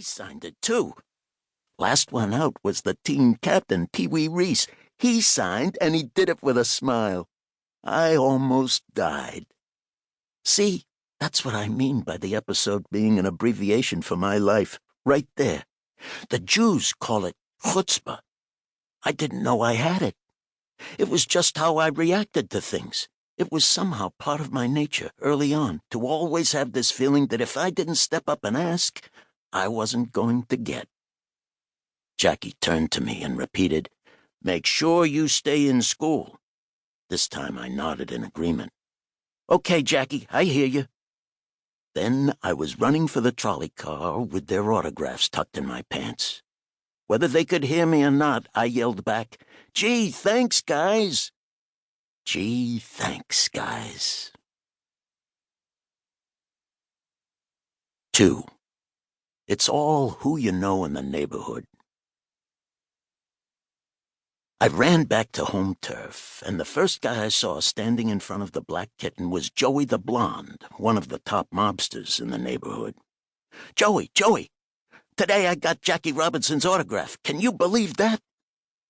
signed it, too. Last one out was the team captain, Pee Wee Reese. He signed, and he did it with a smile. I almost died. See, that's what I mean by the episode being an abbreviation for my life, right there. The Jews call it chutzpah. I didn't know I had it. It was just how I reacted to things. It was somehow part of my nature, early on, to always have this feeling that if I didn't step up and ask, I wasn't going to get. Jackie turned to me and repeated, "Make sure you stay in school." This time I nodded in agreement. "Okay, Jackie, I hear you." Then I was running for the trolley car with their autographs tucked in my pants. Whether they could hear me or not, I yelled back, "Gee, thanks, guys." Gee, thanks, guys. 2. It's all who you know in the neighborhood. I ran back to home turf, and the first guy I saw standing in front of the Black Kitten was Joey the Blonde, one of the top mobsters in the neighborhood. Joey! Today I got Jackie Robinson's autograph. Can you believe that?"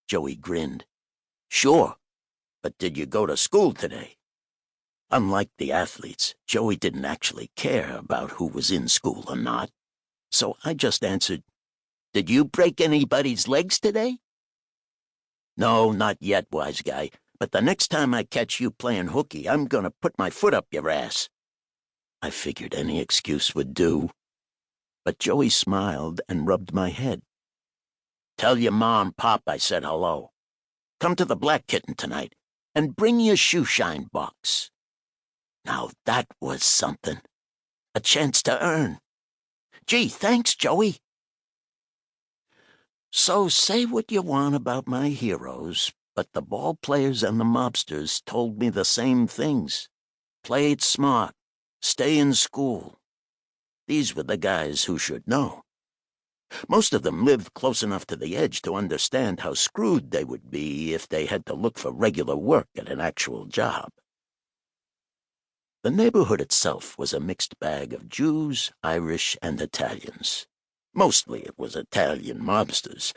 Joey grinned. "Sure. But did you go to school today?" Unlike the athletes, Joey didn't actually care about who was in school or not. So I just answered, "Did you break anybody's legs today?" "No, not yet, wise guy. But the next time I catch you playing hooky, I'm gonna put my foot up your ass." I figured any excuse would do. But Joey smiled and rubbed my head. "Tell your ma and pop I said hello. Come to the Black Kitten tonight, and bring your shoe-shine box." Now that was something. A chance to earn. Gee, thanks, Joey. So say what you want about my heroes, but the ball players and the mobsters told me the same things. Play it smart. Stay in school. These were the guys who should know. Most of them lived close enough to the edge to understand how screwed they would be if they had to look for regular work at an actual job. The neighborhood itself was a mixed bag of Jews, Irish, and Italians. Mostly it was Italian mobsters.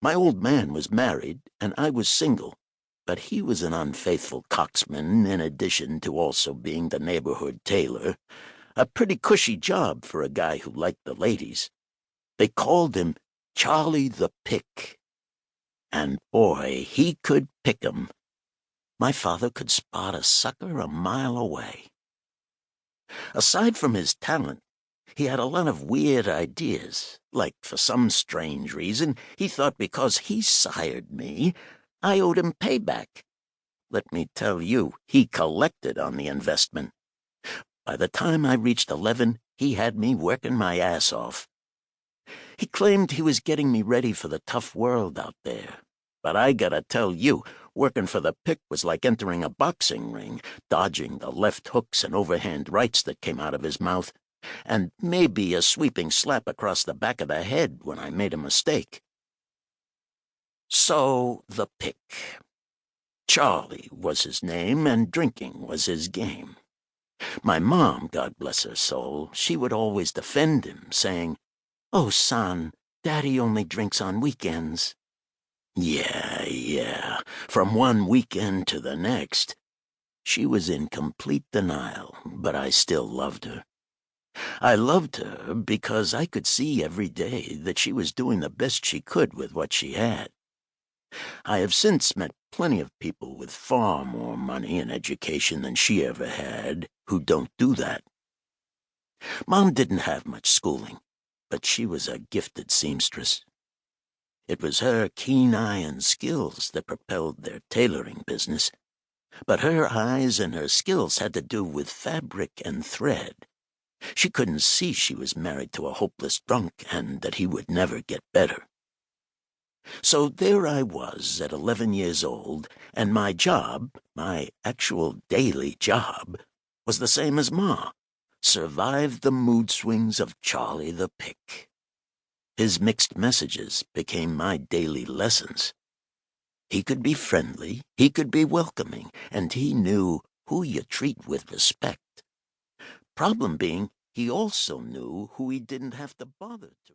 My old man was married, and I was single, but he was an unfaithful coxman in addition to also being the neighborhood tailor. A pretty cushy job for a guy who liked the ladies. They called him Charlie the Pick. And boy, he could pick 'em. My father could spot a sucker a mile away. Aside from his talent, he had a lot of weird ideas. Like, for some strange reason, he thought because he sired me, I owed him payback. Let me tell you, he collected on the investment. By the time I reached 11, he had me working my ass off. He claimed he was getting me ready for the tough world out there. But I gotta tell you, working for the Pick was like entering a boxing ring, dodging the left hooks and overhand rights that came out of his mouth, and maybe a sweeping slap across the back of the head when I made a mistake. So, the Pick. Charlie was his name, and drinking was his game. My mom, God bless her soul, she would always defend him, saying, "Oh, son, Daddy only drinks on weekends." Yeah, from one weekend to the next. She was in complete denial, but I still loved her. I loved her because I could see every day that she was doing the best she could with what she had. I have since met plenty of people with far more money and education than she ever had who don't do that. Mom didn't have much schooling, but she was a gifted seamstress. It was her keen eye and skills that propelled their tailoring business, but her eyes and her skills had to do with fabric and thread. She couldn't see she was married to a hopeless drunk and that he would never get better. So there I was at 11 years old, and my job, my actual daily job, was the same as Ma. Survive the mood swings of Charlie the Pick. His mixed messages became my daily lessons. He could be friendly, he could be welcoming, and he knew who you treat with respect. Problem being, he also knew who he didn't have to bother to.